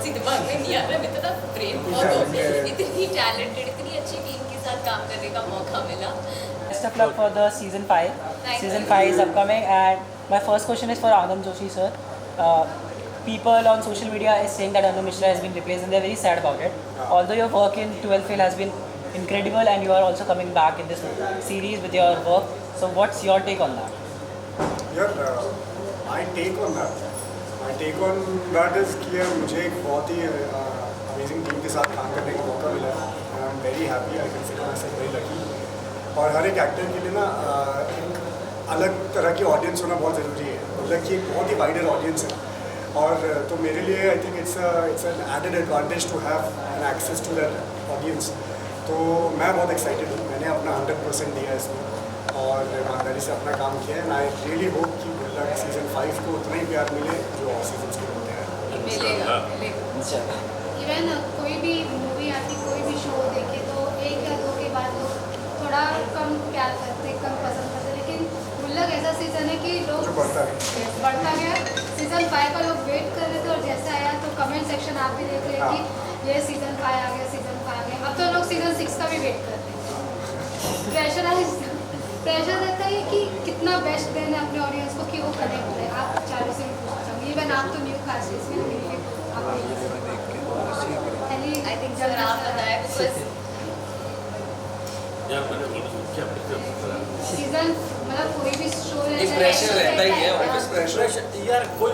Words ही दिमाग में नहीं आ रहा, मैं इतना प्रेम बहुत इतनी टैलेंटेड, इतनी अच्छी टीम के साथ काम करने का मौका मिला। Best of luck for the season 5. Thank Season you. 5 is upcoming, and my first question is for Anand Joshi sir. People on social media is saying that Anu Mishra has been replaced, and they're very sad about it. Although your work in 12 Fail has been incredible, and you are also coming back in this series with your work. So what's your take on that? My take on that is कि मुझे एक बहुत ही amazing team के साथ काम करने का मौका मिला है। I am very happy, I consider my self very lucky. और हर एक एक्टर के लिए ना एक अलग तरह की ऑडियंस होना बहुत ज़रूरी है। मतलब कि एक बहुत ही वाइडर ऑडियंस है, और तो मेरे लिए I think it's an added advantage to have an access to that audience. तो मैं बहुत एक्साइटेड हूँ, मैंने अपना 100% दिया इसमें और ईमानदारी से अपना काम किया है। आई रियली होप कि गुल्लक सीज़न 5 को उतना ही प्यार मिले जो और सीजन्स के होते हैं। मिलेगा मिलेगा। इवन कोई भी मूवी आती, कोई भी शो देखे तो 1 या 2 के बाद लोग थोड़ा कम प्यार करते, कम पसंद करते, लेकिन गुल्लक ऐसा सीज़न है कि लोग जो बढ़ता गया। सीज़न 5 का लोग वेट कर रहे थे, और जैसे आया तो कमेंट सेक्शन आप भी देख रहे कि ये सीज़न 5 आ गया, सीज़न 5 आ गया। अब तो लोग सीज़न 6 का भी वेट करते हैं। प्रेशर रहता है कि कितना बेस्ट देना है अपने ऑडियंस को कि वो कनेक्ट रहे। आप चारों से भी पूछना चाहूँगी, इवन आप तो न्यू कास्ट इसमें मिलके आई थिंक सर आप बताएं बिकॉज सीजन मतलब कोई भी शो एक प्रेशर रहता ही है, ऑफिस प्रेशर यार कोई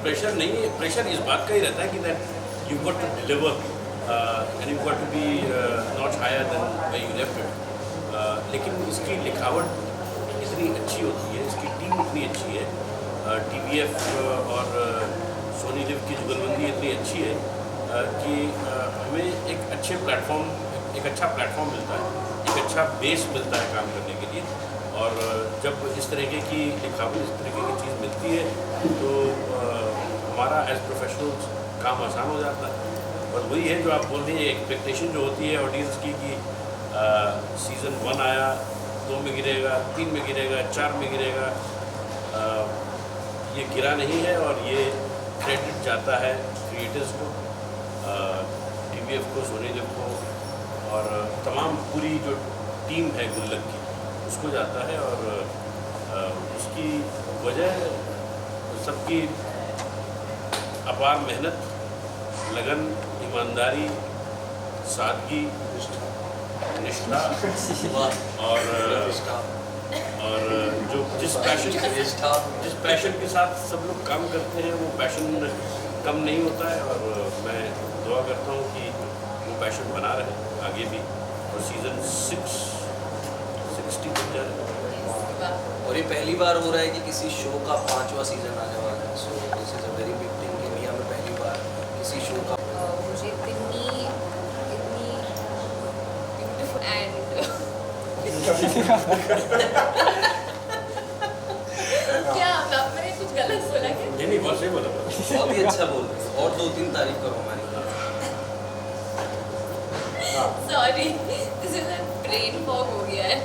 प्रेशर नहीं है। प्रेशर इस बात का ही रहता है कि that you got to deliver and you got to be not higher than when you left it. लेकिन इसकी लिखावट इतनी अच्छी होती है, इसकी टीम इतनी अच्छी है, TVF और सोनी लिव की जुगलबंदी इतनी अच्छी है कि हमें एक अच्छा प्लेटफॉर्म मिलता है, एक अच्छा बेस मिलता है काम करने के लिए। और जब इस तरीके की लिखावट, इस तरीके की चीज़ मिलती है तो हमारा एज प्रोफेशनल्स काम आसान हो जाता है। और वही है जो आप बोल रही हैं, एक्सपेक्टेशन जो होती है ऑडियंस की कि सीज़न 1 आया, 2 में गिरेगा, 3 में गिरेगा, 4 में गिरेगा, ये गिरा नहीं है। और ये क्रेडिट जाता है क्रिएटर्स को, TVF को, सोनी लिव को और तमाम पूरी जो टीम है गुल्लक की, उसको जाता है। और उसकी वजह सबकी अपार मेहनत, लगन, ईमानदारी, सादगी, निष्ठा और जो जिस पैशन के साथ सब लोग काम करते हैं, वो पैशन कम नहीं होता है। और मैं दुआ करता हूँ कि वो पैशन बना रहे आगे भी, और सीज़न 60 बन जाए। और ये पहली बार हो रहा है कि किसी शो का 5वां सीजन आने वाला है। So this is a very big thing. India में पहली बार किसी शो का मुझे इतनी ब्यूटीफुल एंड क्या मैंने कुछ गलत बोला क्या? नहीं बहुत सही बोला, बहुत ही अच्छा बोल रहे हो। और 2-3 तारीफ करो हमारी। Sorry, this is brain fog हो गया है,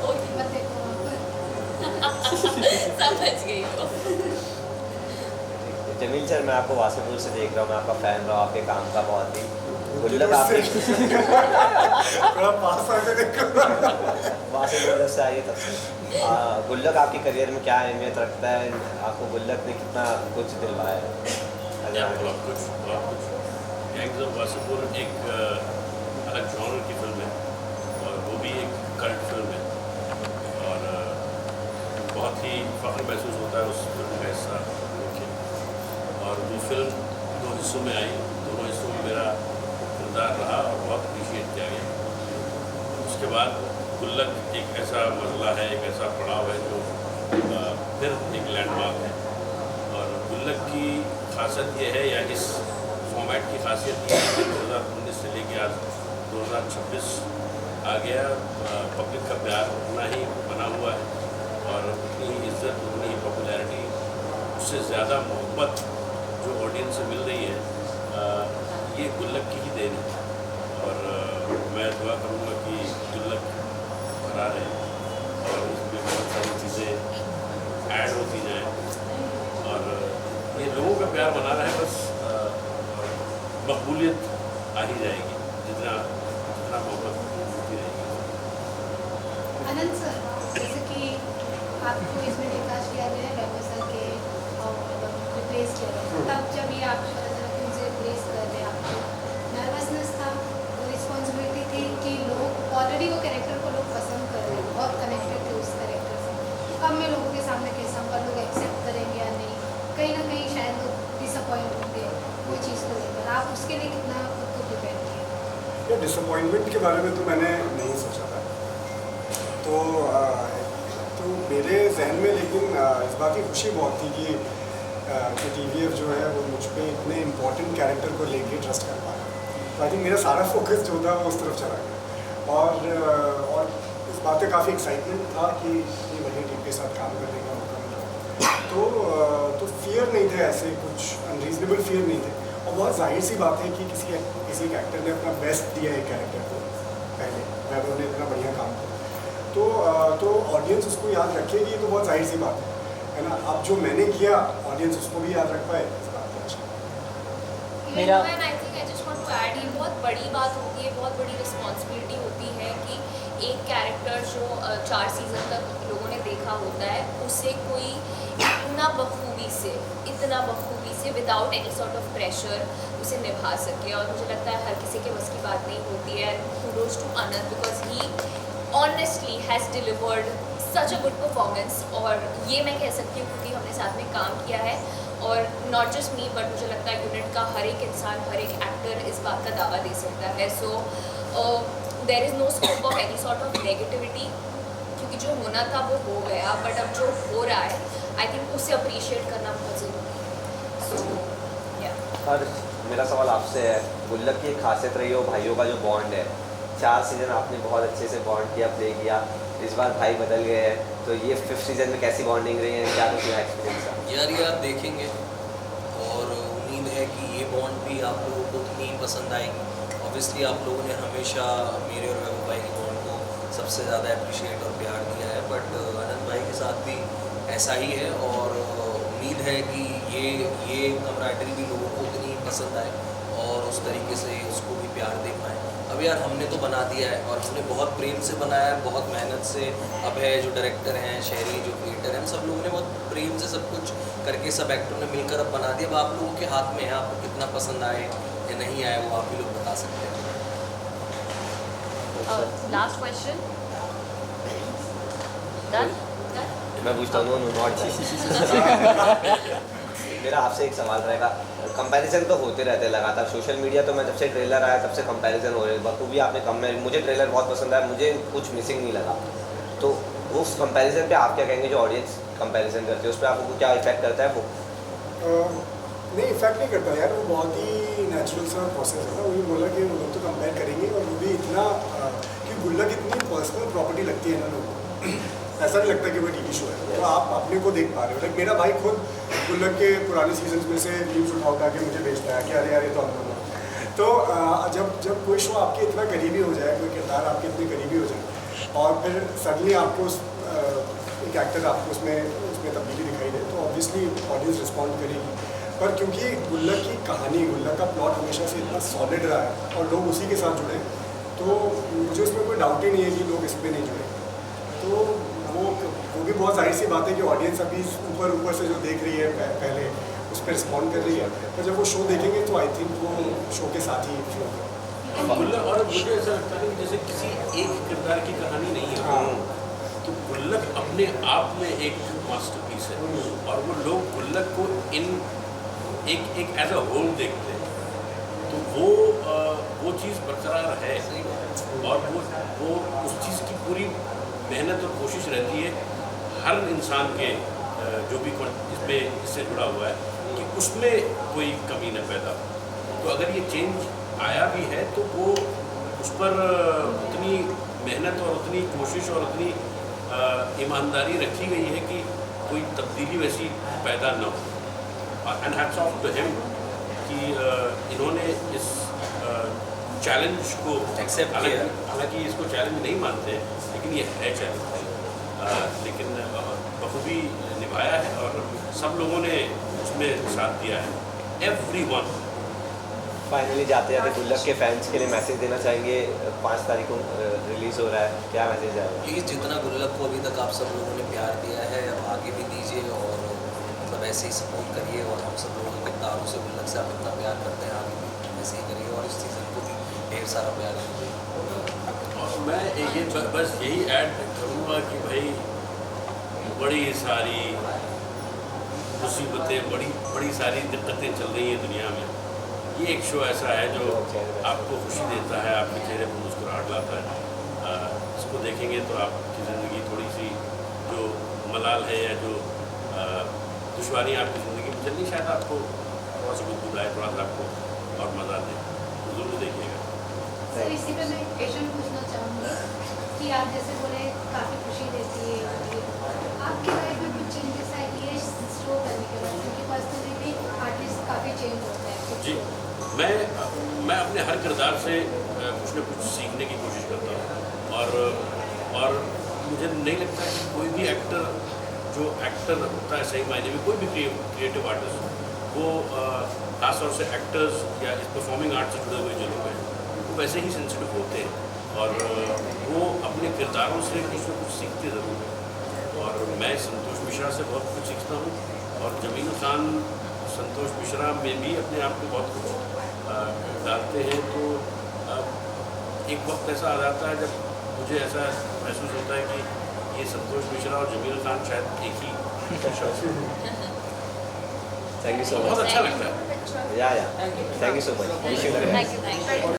बट मत देखो समझ गई तो। जमील सर, मैं आपको वासेपुर से देख रहा हूँ, मैं आपका फ़ैन रहा हूँ, आपके काम का बहुत ही। गुल्लक आपके थोड़ा पास आके देखो। वासेपुर से आइए तब से। गुल्लक आपके करियर में क्या अहमियत रखता है? आपको गुल्लक ने कितना कुछ दिलवाया है? बहुत कुछ। गैंग्स ऑफ वासेपुर एक अलग जॉनर की फिल्म है, और वो भी एक कल्ट फिल्म है। और बहुत ही फ़ख्र महसूस होता है उस फिल्म का हिस्सा होके। और वो फिल्म 2 हिस्सों में आई, दोनों हिस्सों में मेरा किरदार रहा और बहुत अप्रिशिएट किया गया। उसके बाद गुल्लक एक ऐसा मरला है, एक ऐसा पड़ाव है जो फिर एक लैंडमार्क है। और गुल्लक की खासियत ये है, या इस फॉर्मेट की खासियत ये है कि 2019 से लेके आज 2026 आ गया, पब्लिक का प्यार उतना ही बना हुआ है, और उतनी ही इज्जत, उतनी ही पॉपुलैरिटी, उससे ज़्यादा मोहब्बत जो ऑडियंस से मिल रही है, ये गुल्लक की ही देन है। और मैं दुआ करूँगा कि गुल्लक भरा रहे और उसमें बहुत सारी चीज़ें ऐड होती जाएँ, और ये प्यार बना रहा है, बस मकबूलियत आ ही जाएगी जितना जितना मोहब्बत होती रहेगी। अनंत सर, जैसे कि आपको इसमें रिकास्ट किया गया है वैभव सर के और रिप्लेस किया गया, तब जब ये आप उनसे रिप्लेस कर रहे हैं, आपको नर्वसनेस था, रिस्पॉन्सिबिलिटी थी कि लोग ऑलरेडी वो कैरेक्टर को लोग पसंद कर रहे हैं, बहुत कनेक्टेड थे उस कैरेक्टर से, अब मैं लोगों के सामने कैसा हूँ, लोग एक्सेप्ट करेंगे या नहीं, कहीं ना कहीं शायद लोग डिसअपॉइंट होंगे वो चीज़ को लेकर, आप उसके लिए कितना खुद को प्रिपेयर किए? ये डिसअपॉइंटमेंट के बारे में तो मैंने नहीं सोचा था, तो मेरे जहन में लेकिन इस बात की खुशी बहुत थी कि TVF जो है वो मुझ पर इतने इम्पोर्टेंट कैरेक्टर को लेके ट्रस्ट कर पाया। तो आई थिंक मेरा सारा फोकस जो था वो उस तरफ चला गया, और इस बात का काफ़ी एक्साइटमेंट था कि ये बढ़िया टीम के साथ काम करने का मौका मिला। तो फियर नहीं थे, ऐसे कुछ अनरीजनेबल फियर नहीं थे, और बहुत जाहिर सी बात है कि किसी एक एक्टर ने अपना बेस्ट दिया है कैरेक्टर को, पहले वैभव ने इतना बढ़िया काम किया, तो ऑडियंस उसको याद रखेगी, तो बहुत जाहिर सी बात है ना। अब जो मैंने किया ऑडियंस उसको भी याद रख पाए, इस बात का अच्छा। मेरा- I think I just want to add, ये बहुत बड़ी बात होती है, बहुत बड़ी रिस्पॉन्सिबिलिटी होती है कि एक कैरेक्टर जो 4 सीज़न तक लोगों ने देखा होता है, उसे कोई इतना बखूबी से without any sort of pressure उसे निभा सके, और मुझे लगता है हर किसी के बस की बात नहीं होती है। Kudos to Anant because he honestly has delivered such a good performance, और ये मैं कह सकती हूँ क्योंकि हमने साथ में काम किया है, और नॉट जस्ट मी बट मुझे लगता है यूनिट का हर एक इंसान, हर एक एक्टर इस बात का दावा दे सकता है। So there is no scope of any sort of negativity, क्योंकि जो होना था वो हो गया, बट अब जो हो रहा है आई थिंक उसे अप्रिशिएट करना बहुत ज़रूरी है। सो या और मेरा सवाल आपसे है, गुल्लक की एक खासियत रही हो भाइयों का जो बॉन्ड है, 4 सीज़न आपने बहुत अच्छे से बॉन्ड किया, प्ले किया, इस बार भाई बदल गए हैं, तो ये 5th सीज़न में कैसी बॉन्डिंग रही है, क्या कुछ एक्सपीरियंस था? यार ये आप देखेंगे, और उम्मीद है कि ये बॉन्ड भी आप लोगों को उतनी ही पसंद आएगी। ऑब्वियसली आप लोगों ने हमेशा मेरे और वैभव भाई के बॉन्ड को सबसे ज़्यादा अप्रिशिएट और प्यार दिया है, बट अनंत भाई के साथ भी ऐसा ही है, और उम्मीद है कि ये कमराडरी भी लोगों को उतनी ही पसंद आए और उस तरीके से उसको भी प्यार दे पाएँ। अब यार हमने तो बना दिया है, और हमने बहुत प्रेम से बनाया है, बहुत मेहनत से। अभय जो डायरेक्टर हैं, शहरी जो क्रिएटर हैं, हम सब लोगों ने बहुत प्रेम से सब कुछ करके सब एक्टरों ने मिलकर अब बना दिया। अब आप लोगों के हाथ में है, आपको कितना पसंद आए या नहीं आए वो आप भी लोग बता सकते हैं। Last question done. मैं पूछता हूँ, नॉट मेरा आपसे एक सवाल रहेगा, कंपैरिजन तो होते रहते हैं लगातार सोशल मीडिया, तो मैं जब से ट्रेलर आया तब से कंपैरिजन हो रहे हैं, बखूबी आपने मुझे ट्रेलर बहुत पसंद आया, मुझे कुछ मिसिंग नहीं लगा, तो उस कंपैरिजन पे आप क्या कहेंगे? जो ऑडियंस कंपैरिजन करते हैं उस पर आपको क्या इफेक्ट करता है वो? नहीं, इफेक्ट नहीं करता यार, वो बहुत ही नेचुरल सा प्रोसेस है ना। वही बोला कि वो लोग तो कंपेयर करेंगे, और वो भी इतना कि गुल्लक इतनी पर्सनल प्रॉपर्टी लगती है ना लोगों को, ऐसा नहीं लगता कि वो टीवी शो है, तो आप अपने को देख पा रहे हो। लाइक मेरा भाई खुद गुल्लक के पुराने सीजन में से न्यूज़ उठा के मुझे भेजता है कि अरे यार ये तो हम लोग, तो जब कोई शो आपके इतना करीबी हो जाए, कोई किरदार आपके इतने करीबी हो जाए, और फिर सडनली आपको एक एक्टर आपको उसमें तब्दीली दिखाई दे, तो ऑब्वियसली ऑडियंस रिस्पॉन्ड करेगी। पर क्योंकि गुल्लक की कहानी, गुल्लक का प्लॉट हमेशा से इतना सॉलिड रहा है, और लोग उसी के साथ जुड़े, तो मुझे उसमें कोई डाउट ही नहीं है कि लोग इस पर नहीं जुड़े। तो वो भी बहुत जाहिर सी बात है कि ऑडियंस अभी ऊपर से जो देख रही है पहले उस पर रिस्पॉन्ड कर रही है, पर जब वो शो देखेंगे तो आई थिंक वो शो के साथ ही फ्लो करें। गुल्लक, और मुझे ऐसा लगता है कि जैसे किसी एक किरदार की कहानी नहीं है, तो गुल्लक अपने आप में एक मास्टरपीस है, और वो लोग गुल्लक को एक एज अ होल देखते हैं, तो वो चीज़ बरकरार है, और वो उस चीज़ की पूरी मेहनत और कोशिश रहती है हर इंसान के जो भी इससे जुड़ा हुआ है कि उसमें कोई कमी न पैदा हो। तो अगर ये चेंज आया भी है तो वो उस पर उतनी मेहनत और उतनी कोशिश और उतनी ईमानदारी रखी गई है कि कोई तब्दीली वैसी पैदा न हो। And hats off to him कि इन्होंने इस चैलेंज को एक्सेप्ट किया। हालांकि इसको चैलेंज नहीं मानते हैं, लेकिन ये है चैलेंज, लेकिन बखूबी निभाया है, और सब लोगों ने उसमें साथ दिया है, एवरीवन। फाइनली जाते जाते गुल्लक के फैंस के लिए मैसेज देना चाहेंगे, 5 तारीख को रिलीज़ हो रहा है, क्या मैसेज आएगा? प्लीज़ जितना गुल्लक को अभी तक आप सब लोगों ने प्यार दिया है आगे भी दीजिए, और मतलब ऐसे ही सपोर्ट करिए, और हम सब लोगों के किरदारों से गुल्लक से आप इतना प्यार करते हैं आगे भी ऐसे ही करिए, और इस सीज़न को भी ढेर सारा प्यार दीजिए। और मैं ये बस यही ऐड करूँगा कि भाई बड़ी सारी मुसीबतें, बड़ी सारी दिक्कतें चल रही हैं दुनिया में। ये एक शो ऐसा है जो आपको खुशी देता है, आपके चेहरे पर मुस्कुराहट लाता है। इसको देखेंगे तो आपकी ज़िंदगी थोड़ी सी जो मलाल है या जो दुश्वारियाँ आपकी ज़िंदगी में चलनी, शायद आपको थोड़ा सा गुदगुदाए, थोड़ा सा आपको और मज़ा दे, तो ज़रूर देखिएगा। सर इसी पे मैं एक क्वेश्चन पूछना चाहूँगी कि आप जैसे बोले काफ़ी खुशी देती है, आपकी लाइफ में कुछ चेंजेस आए कि ये शो करने के बाद, क्योंकि पर्सनली भी आर्टिस्ट काफ़ी चेंज होता है। जी, मैं अपने हर किरदार से कुछ न कुछ सीखने की कोशिश करता हूँ, और मुझे नहीं लगता कि कोई भी एक्टर जो एक्टर होता है सही मायने में, कोई भी क्रिएटिव आर्टिस्ट, वो खासतौर से एक्टर्स या इस परफॉर्मिंग आर्ट से जुड़े हुए जो लोग हैं, वो वैसे ही सेंसिटिव होते हैं, और वो अपने किरदारों से कुछ न कुछ सीखते ज़रूर हैं। और मैं संतोष मिश्रा से बहुत कुछ सीखता हूँ, और जमील खान संतोष मिश्रा में भी अपने आप को बहुत कुछ डालते हैं। तो एक वक्त ऐसा आ जाता है जब मुझे ऐसा महसूस होता है कि ये संतोष मिश्रा और जमील खान शायद एक ही शख्स हैं। थैंक यू सो बहुत मच। अच्छा लगता है। या thank you so much. Thank you.